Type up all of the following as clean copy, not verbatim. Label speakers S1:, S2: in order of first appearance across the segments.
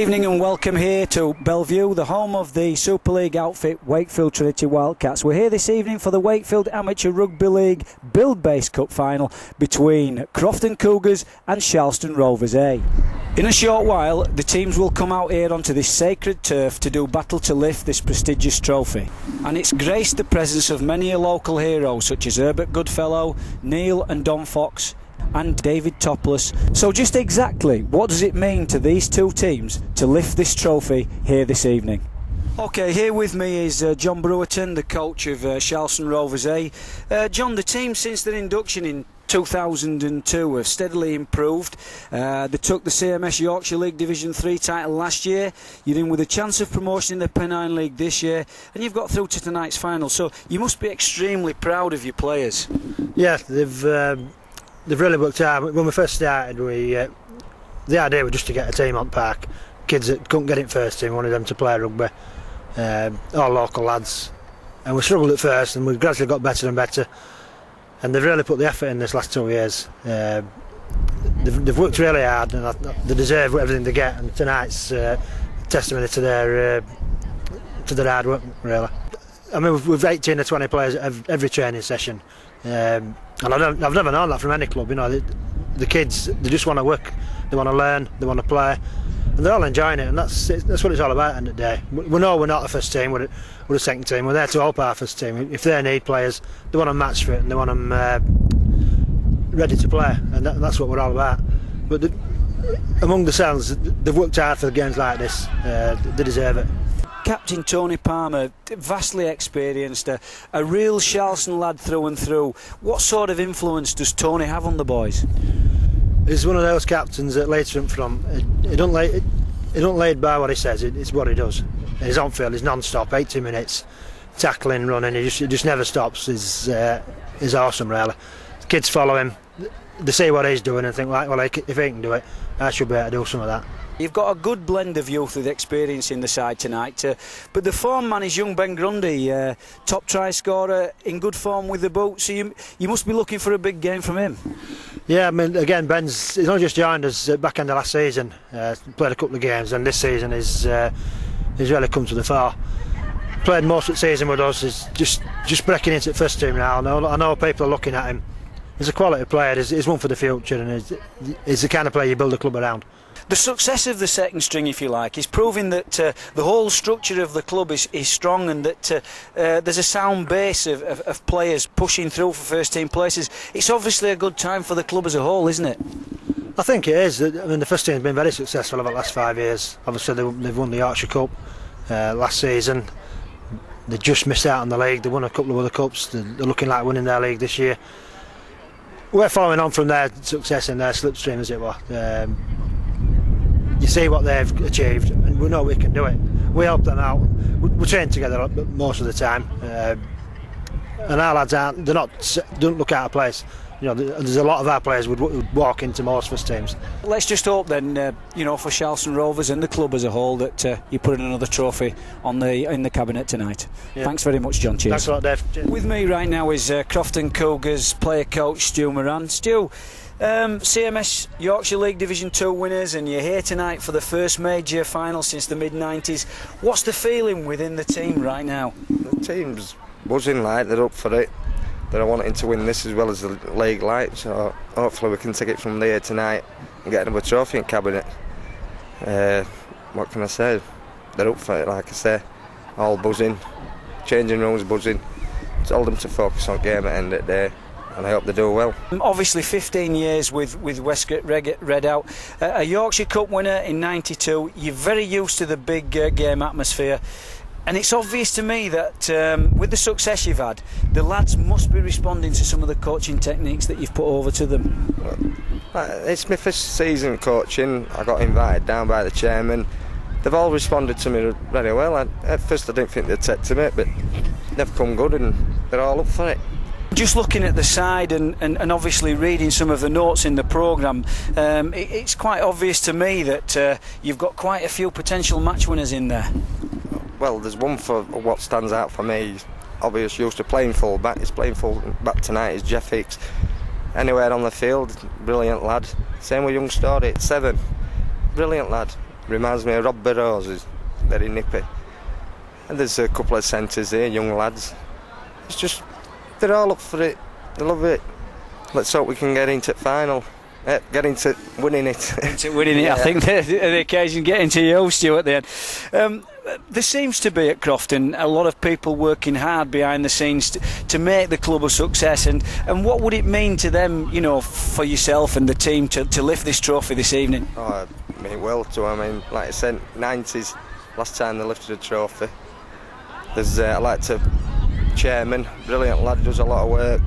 S1: Good evening and welcome here to Bellevue, the home of the Super League outfit Wakefield Trinity Wildcats. We're here this evening for the Wakefield Amateur Rugby League Buildbase Cup final between Crofton Cougars and Sharlston Rovers A. In a short while, the teams will come out here onto this sacred turf to do battle to lift this prestigious trophy. And it's graced the presence of many local heroes such as Herbert Goodfellow, Neil and Don Fox, and David Topless. So just exactly what does it mean to these two teams to lift this trophy here this evening? Okay, here with me is John Brewerton, the coach of Sharlston Rovers A. John, the team since their induction in 2002 have steadily improved. They took the CMS Yorkshire League Division 3 title last year. You're in with a chance of promotion in the Pennine League this year, and you've got through to tonight's final, so you must be extremely proud of your players.
S2: Yeah, they've really worked hard. When we first started, the idea was just to get a team on park. Kids that couldn't get in first team, wanted them to play rugby, all local lads. And we struggled at first, and we gradually got better and better. And they've really put the effort in this last 2 years. They've worked really hard, and they deserve everything they get. And tonight's testimony to their hard work, really. I mean, we've 18 or 20 players at every training session. And I've never known that from any club. You know, the kids, they just want to work, they want to learn, they want to play, and they're all enjoying it. And that's what it's all about. At the end of the day, we know we're not the first team, we're a second team. We're there to help our first team. If they need players, they want them match fit and they want them ready to play, and that's what we're all about. But among themselves, they've worked hard for games like this. They deserve it.
S1: Captain Tony Palmer, vastly experienced, a real Sharlston lad through and through. What sort of influence does Tony have on the boys?
S2: He's one of those captains that later from. He don't lay by what he says. It's what he does. And he's on field. He's non-stop, 80 minutes, tackling, running. He just never stops. He's awesome, really. The kids follow him. They see what he's doing and think, like, well, if he can do it, I should be able to do some of that.
S1: You've got a good blend of youth with experience in the side tonight, but the form man is young Ben Grundy, top try scorer, in good form with the boot, so you must be looking for a big game from him.
S2: Yeah, I mean, again, he's only just joined us at back end of last season, played a couple of games, and this season he's really come to the fore. Played most of the season with us, he's just breaking into the first team now. I know people are looking at him. He's a quality player, he's one for the future, and he's the kind of player you build a club around.
S1: The success of the second string, if you like, is proving that the whole structure of the club is strong, and that there's a sound base of players pushing through for first team places. It's obviously a good time for the club as a whole, isn't it?
S2: I think it is. I mean, the first team has been very successful over the last 5 years. Obviously they've won the Yorkshire Cup last season. They just missed out on the league. They won a couple of other cups. They're looking like winning their league this year. We're following on from their success in their slipstream, as it were. You see what they've achieved, and we know we can do it. We help them out. We train together most of the time, and our lads don't look out of place. You know, there's a lot of our players would walk into most first teams. Let's
S1: just hope then, you know, for Sharlston Rovers and the club as a whole, that you put in another trophy in the cabinet tonight. Yeah. Thanks very much, John. Cheers.
S2: Thanks a lot, Dave. Cheers.
S1: With me right now is Crofton Cougars player coach Stu Moran. Stu, CMS Yorkshire League Division 2 winners, and you're here tonight for the first major final since the mid-90s. What's the feeling within the team right now?
S3: The team's buzzing, like they're up for it. They're wanting to win this as well as the league light, so hopefully we can take it from there tonight and get another trophy in cabinet. What can I say? They're up for it, like I say. All buzzing, changing rooms buzzing. Told them to focus on game at the end of the day, and I hope they do well.
S1: Obviously 15 years with Westgate Red out, a Yorkshire Cup winner in '92. You're very used to the big game atmosphere, and it's obvious to me that with the success you've had, the lads must be responding to some of the coaching techniques that you've put over to them.
S3: It's my first season coaching. I got invited down by the chairman. They've all responded to me very well. At first I didn't think they'd take to it, but they've come good and they're all up for it.
S1: Just looking at the side and obviously reading some of the notes in the programme, it's quite obvious to me that you've got quite a few potential match winners in there.
S3: Well, there's one for what stands out for me. Obviously used to playing full back. He's playing full back tonight. Is Jeff Hicks. Anywhere on the field, brilliant lad. Same with young Story at 7. Brilliant lad. reminds me of Rob Burrows, he's very nippy. And there's a couple of centres here, young lads. It's just, they're all up for it, they love it. Let's hope we can get into the final. Get into winning it.
S1: Into winning it, yeah. I think the occasion getting to you, Stu, at the end. There seems to be at Crofton a lot of people working hard behind the scenes to make the club a success. And what would it mean to them, you know, for yourself and the team to lift this trophy this evening?
S3: Oh, I mean, well, to I mean, like I said, 90s, last time they lifted a trophy. There's, I like to, Chairman, brilliant lad, does a lot of work.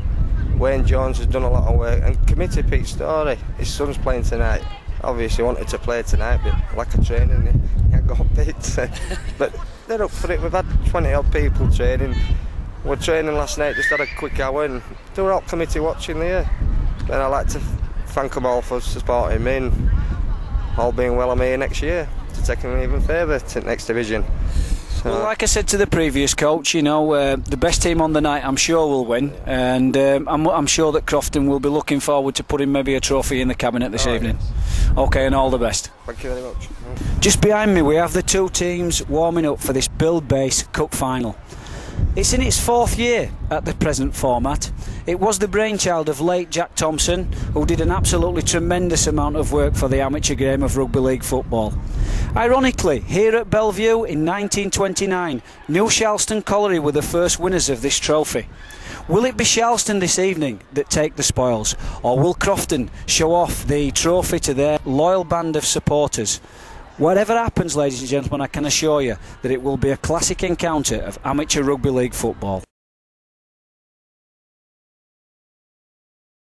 S3: Wayne Jones has done a lot of work, and committee Pete Story, his son's playing tonight. Obviously wanted to play tonight, but lack of training, he ain't got picked. But they're up for it. We've had 20 odd people training. We're training last night, just had a quick hour, and they were all committee watching there. And I'd like to thank them all for supporting me, and all being well, I'm here next year to take them even further to the next division.
S1: Well, like I said to the previous coach, you know, the best team on the night I'm sure will win, and I'm sure that Crofton will be looking forward to putting maybe a trophy in the cabinet this evening. Yes. OK, and all the best.
S3: Thank you very much.
S1: Just behind me we have the two teams warming up for this Buildbase Cup final. It's in its 4th year at the present format. It was the brainchild of late Jack Thompson, who did an absolutely tremendous amount of work for the amateur game of rugby league football. Ironically, here at Bellevue in 1929, New Sharlston Colliery were the first winners of this trophy. Will it be Sharlston this evening that take the spoils, or will Crofton show off the trophy to their loyal band of supporters? Whatever happens, ladies and gentlemen, I can assure you that it will be a classic encounter of amateur rugby league football.